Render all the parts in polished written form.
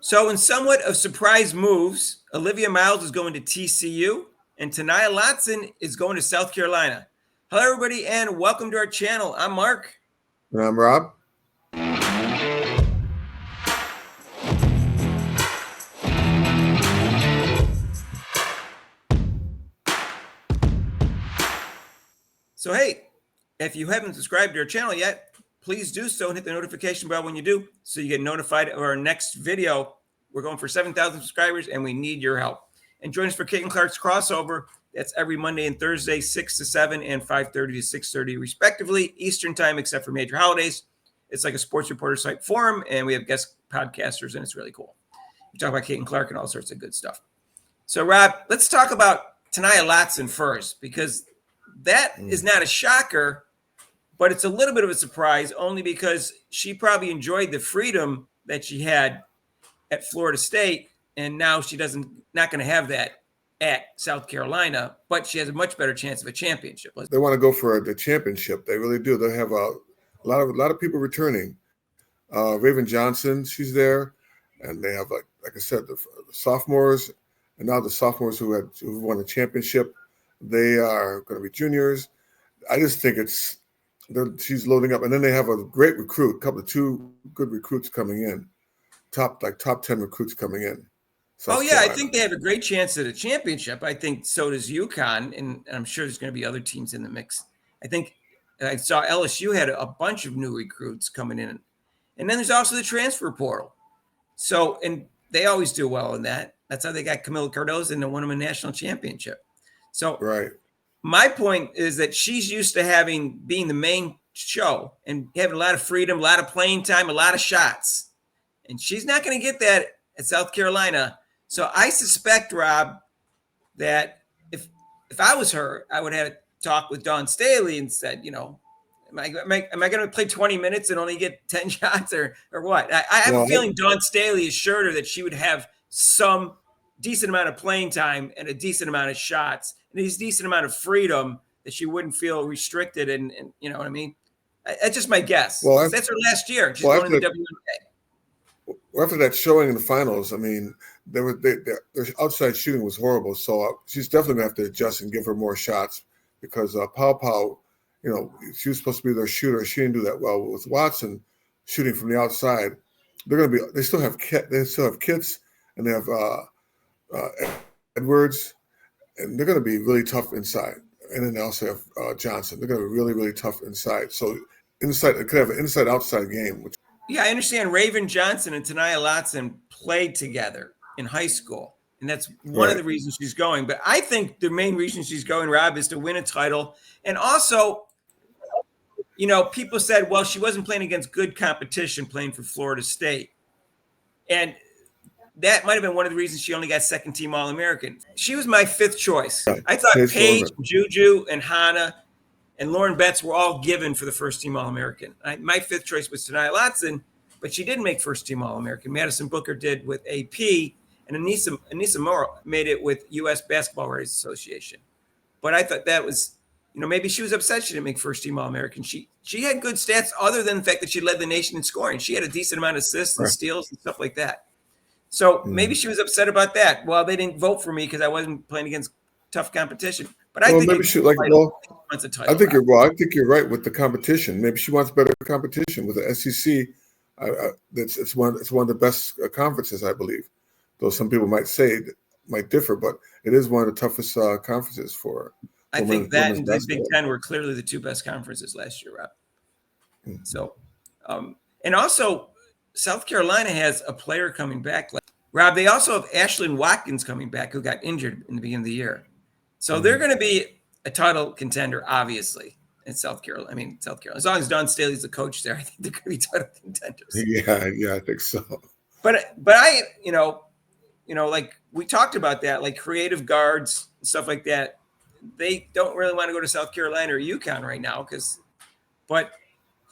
So, in somewhat of surprise moves, Olivia Miles is going to TCU and Taniah Latson is going to South Carolina. Hello, everybody, and welcome to our channel. I'm Mark. And I'm Rob. So, hey, if you haven't subscribed to our channel yet, please do so and hit the notification bell when you do so you get notified of our next video. We're going for 7,000 subscribers and we need your help. And join us for Kate and Clark's crossover. That's every Monday and Thursday, 6 to 7 and 5:30 to 6:30, respectively, Eastern time, except for major holidays. It's like a sports reporter site forum, and we have guest podcasters, and it's really cool. We talk about Kate and Clark and all sorts of good stuff. So, Rob, let's talk about Taniah Latson first, because that is not a shocker, but it's a little bit of a surprise only because she probably enjoyed the freedom that she had at Florida State, and now she not going to have that at South Carolina, but she has a much better chance of a championship. They want to go for the championship. They really do. They have a lot of people returning. Raven Johnson, she's there, and they have like I said, the sophomores, and now the sophomores who won the championship. They are going to be juniors. I just think she's loading up, and then they have a great recruit, two good recruits coming in, top 10 recruits coming in. South Carolina. I think they have a great chance at a championship. I think so does UConn, and I'm sure there's going to be other teams in the mix. I think I saw LSU had a bunch of new recruits coming in, and then there's also the transfer portal. So, and they always do well in that. That's how they got Camila Cardozo and they won them a national championship. So, right. My point is that she's used to being the main show and having a lot of freedom, a lot of playing time, a lot of shots, and she's not going to get that at South Carolina. So I suspect, Rob, that if I was her, I would have a talk with Dawn Staley and said, am I going to play 20 minutes and only get 10 shots or what? I have a feeling Dawn Staley assured her that she would have some decent amount of playing time and a decent amount of shots and a decent amount of freedom that she wouldn't feel restricted. And you know what I mean? That's just my guess. Well, that's her last year. She's going to the WNBA. Well, after that showing in the finals, I mean, their outside shooting was horrible. So she's definitely going to have to adjust and give her more shots because Pau, she was supposed to be their shooter. She didn't do that well. With Watson shooting from the outside, they still have Kitts and they have Edwards, and they're going to be really tough inside. And then they also have Johnson. They're going to be really, really tough inside. So it could have an inside-outside game. Yeah, I understand Raven Johnson and Taniah Latson played together in high school, and that's one of the reasons she's going. But I think the main reason she's going, Rob, is to win a title. And also, people said, well, she wasn't playing against good competition playing for Florida State. And that might have been one of the reasons she only got second-team All-American. She was my fifth choice. I thought Paige, Juju, and Hannah and Lauren Betts were all given for the first-team All-American. My fifth choice was Taniah Latson, but she didn't make first-team All-American. Madison Booker did with AP, and Anissa Morrow made it with U.S. Basketball Writers Association. But I thought that was, maybe she was upset she didn't make first-team All-American. She had good stats other than the fact that she led the nation in scoring. She had a decent amount of assists and steals and stuff like that. So maybe she was upset about that. Well, they didn't vote for me because I wasn't playing against tough competition. But I think I think you're right with the competition. Maybe she wants better competition with the SEC. It's one of the best conferences, I believe. Though some people might say it might differ, but it is one of the toughest conferences for. I think that and the Big Ten were clearly the two best conferences last year, Rob. So, and also South Carolina has a player coming back. Rob, they also have Ashlyn Watkins coming back who got injured in the beginning of the year. So they're going to be a title contender, obviously, in South Carolina. As long as Dawn Staley's the coach there, I think they're going to be title contenders. Yeah, I think so. But I, like we talked about that, like creative guards and stuff like that. They don't really want to go to South Carolina or UConn right now but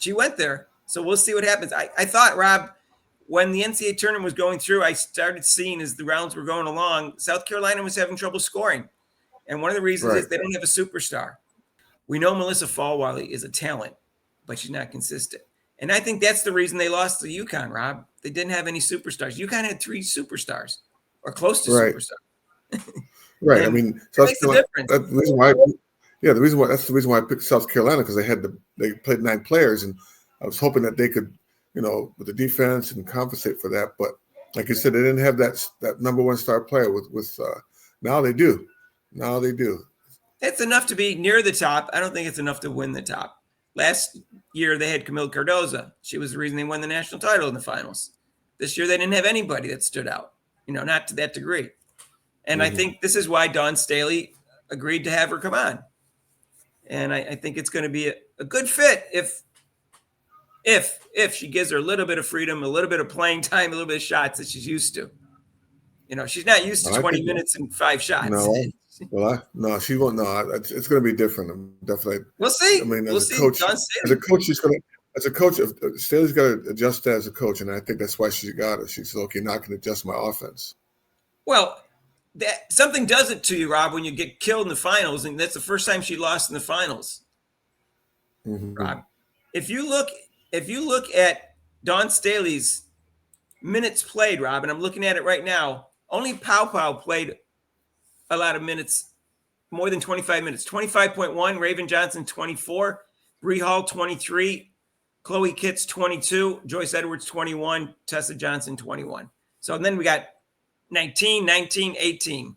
she went there. So we'll see what happens. I thought, Rob, when the NCAA tournament was going through, I started seeing as the rounds were going along, South Carolina was having trouble scoring. And one of the reasons is they don't have a superstar. We know Melissa Falwell is a talent, but she's not consistent. And I think that's the reason they lost to UConn, Rob. They didn't have any superstars. UConn had 3 superstars or close to Right. superstars. Right. I And mean, it makes a difference. that's the reason why. Yeah, that's the reason why I picked South Carolina, because they played 9 players, and I was hoping that they could, with the defense and compensate for that. But like you said, they didn't have that number 1 star player with now they do. Now they do. It's enough to be near the top. I don't think it's enough to win the top. Last year they had Camille Cardoza. She was the reason they won the national title in the finals. This year they didn't have anybody that stood out, not to that degree. And I think this is why Dawn Staley agreed to have her come on. And I think it's going to be a good fit if she gives her a little bit of freedom, a little bit of playing time, a little bit of shots that she's used to. She's not used to 20 minutes and 5 shots. No, she won't. No, it's going to be different. Definitely. We'll see. I mean, we'll as a coach, Staley's got to adjust as a coach, and I think that's why she got it. She said, "Okay, now I can adjust my offense." Well, that something does it to you, Rob, when you get killed in the finals, and that's the first time she lost in the finals. Rob, if you look at Dawn Staley's minutes played, Rob, and I'm looking at it right now, only Pow played a lot of minutes, more than 25 minutes. 25.1, Raven Johnson 24, Bree Hall 23, Chloe Kitts 22, Joyce Edwards 21, Tessa Johnson 21. So then we got 19, 19, 18.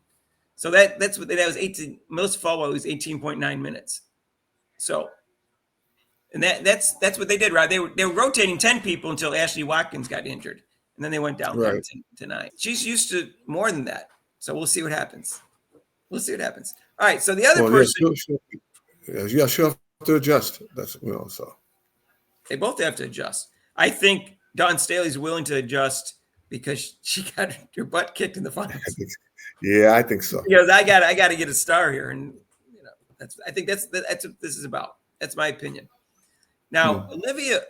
So that was 18. Melissa Falwell was 18.9 minutes. So, and that's what they did, right? They were rotating 10 people until Ashley Watkins got injured, and then they went down to 9. She's used to more than that. So we'll see what happens. All right. So the other person, she'll have to adjust. That's so they both have to adjust. I think Dawn Staley's willing to adjust because she got her butt kicked in the finals. I think so. Because I got to get a star here, and I think that's what this is about. That's my opinion. Now, Olivia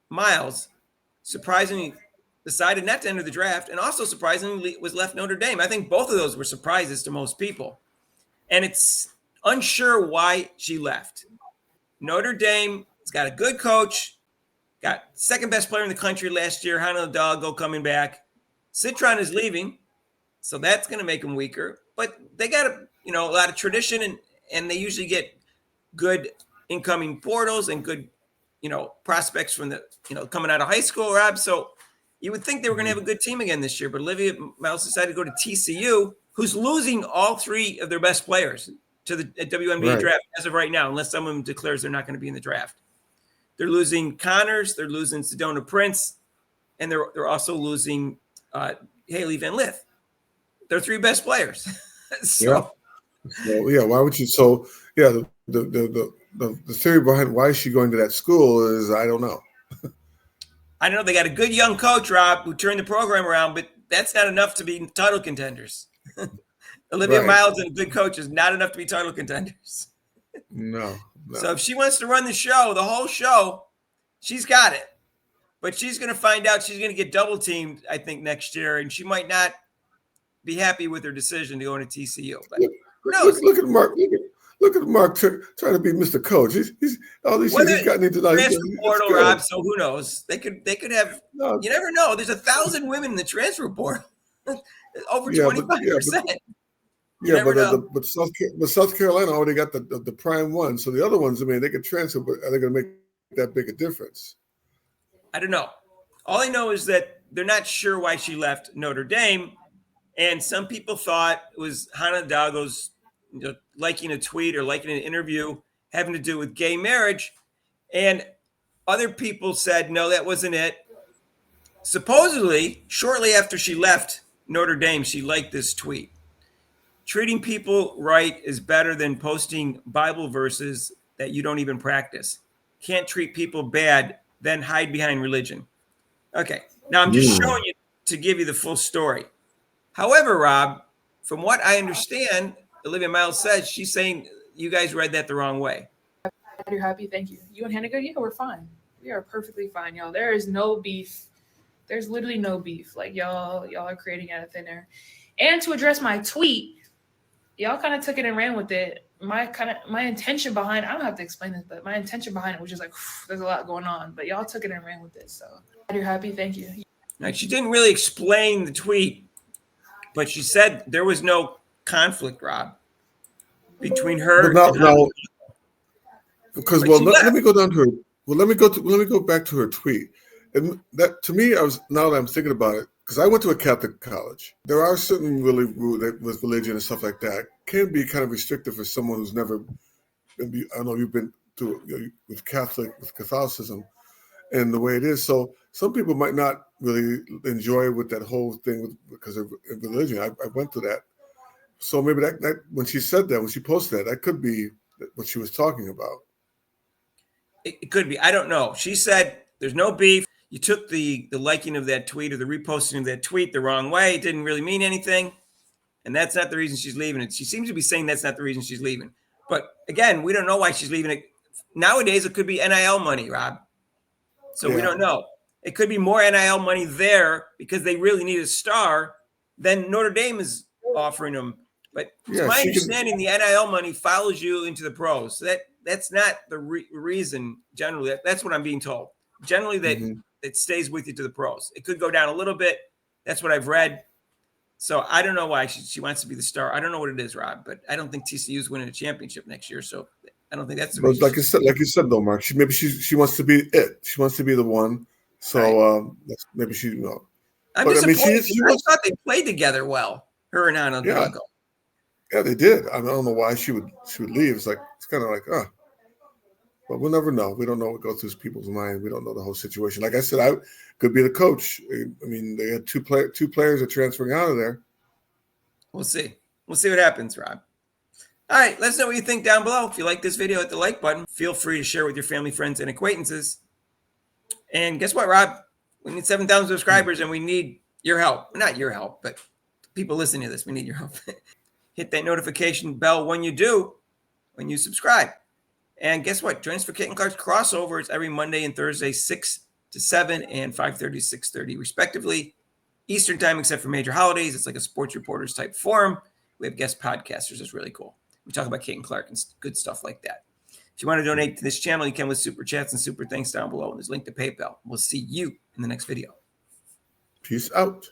Miles surprisingly decided not to enter the draft, and also surprisingly was left Notre Dame. I think both of those were surprises to most people, and it's unsure why she left. Notre Dame has got a good coach. Got second best player in the country last year, Hannah Hidalgo coming back. Citron is leaving, so that's going to make them weaker. But they got a lot of tradition, and they usually get good incoming portals and good, prospects from the coming out of high school, Rob. So you would think they were going to have a good team again this year. But Olivia Miles decided to go to TCU, who's losing all 3 of their best players to the WNBA draft as of right now, unless someone declares they're not going to be in the draft. They're losing Connors, they're losing Sedona Prince, and they're also losing Haley Van Lith. They're 3 best players. Why would you? So the theory behind why is she going to that school is I don't know. I don't know. They got a good young coach, Rob, who turned the program around, but that's not enough to be title contenders. Olivia Miles and a good coach is not enough to be title contenders. No. So if she wants to run the whole show, she's got it. But she's going to find out she's going to get double teamed, I think, next year, and she might not be happy with her decision to go into TCU. But who knows? Look at Mark. Look at Mark trying to be Mr. Coach. He's all these years he's gotten into the transfer portal, Rob. So who knows? They could have. No. You never know. There's 1,000 women in the transfer portal. Over 25%. But South Carolina already got the prime one. So the other ones, I mean, they could transfer, but are they going to make that big a difference? I don't know. All I know is that they're not sure why she left Notre Dame, and some people thought it was Hannah Hidalgo's liking a tweet or liking an interview having to do with gay marriage, and other people said no, that wasn't it. Supposedly, shortly after she left Notre Dame, she liked this tweet. Treating people right is better than posting Bible verses that you don't even practice. Can't treat people bad, then hide behind religion. Okay, now I'm just showing you to give you the full story. However, Rob, from what I understand, Olivia Miles says she's saying you guys read that the wrong way. You're happy, thank you. You and Hannah go, yeah, we're fine. We are perfectly fine, y'all. There is no beef. There's literally no beef. Like y'all are creating out of thin air. And to address my tweet, y'all kind of took it and ran with it. My intention behind, I don't have to explain this, but my intention behind it was just like, there's a lot going on, but y'all took it and ran with it. So you're happy, thank you. Now, she didn't really explain the tweet, but she said there was no conflict, Rob, between But her now, and now, because but she let left. me go down to her. Well, let me go back to her tweet. And that to me, now that I'm thinking about it, because I went to a Catholic college. There are certain really with religion and stuff like that can be kind of restrictive for someone who's never. I know you've been through with Catholicism and the way it is. So some people might not really enjoy with that whole thing because of religion. I went through that. So maybe that when she said that, when she posted that could be what she was talking about. It could be. I don't know. She said there's no beef. You took the liking of that tweet or the reposting of that tweet the wrong way. It didn't really mean anything. And that's not the reason she's leaving it. She seems to be saying that's not the reason she's leaving. But again, we don't know why she's leaving it. Nowadays, it could be NIL money, Rob. So we Yeah. don't know. It could be more NIL money there because they really need a star than Notre Dame is offering them. But to Yeah, my she can. understanding, the NIL money follows you into the pros. So that's not the reason generally. That's what I'm being told. Generally, that Mhm. it stays with you to the pros. It could go down a little bit. That's what I've read. So I don't know why she wants to be the star. I don't know what it is, Rob, but I don't think TCU is winning a championship next year. So I don't think that's the But reason. like you said though, Mark, she wants to be it. She wants to be the one. Right. So maybe she I'm But I mean, disappointed she because I was. thought they played together well, her and Anna Yeah, Drago. yeah, they did. I don't know why she would leave. It's kind of like but we'll never know. We don't know what goes through people's mind. We don't know the whole situation. Like I said, I could be the coach. I mean, they had two players are transferring out of there. We'll see. We'll see what happens, Rob. All right, let us know what you think down below. If you like this video, hit the like button. Feel free to share with your family, friends, and acquaintances. And guess what, Rob? We need 7,000 subscribers, and we need your help. Not your help, but people listening to this, we need your help. Hit that notification bell when you do, when you subscribe. And guess what? Join us for Kate and Clark's crossover. It's every Monday and Thursday, 6 to 7 and 5:30 to 6:30, respectively. Eastern time, except for major holidays. It's like a sports reporters type forum. We have guest podcasters. It's really cool. We talk about Kate and Clark and good stuff like that. If you want to donate to this channel, you can with super chats and super thanks down below. And there's a link to PayPal. We'll see you in the next video. Peace out.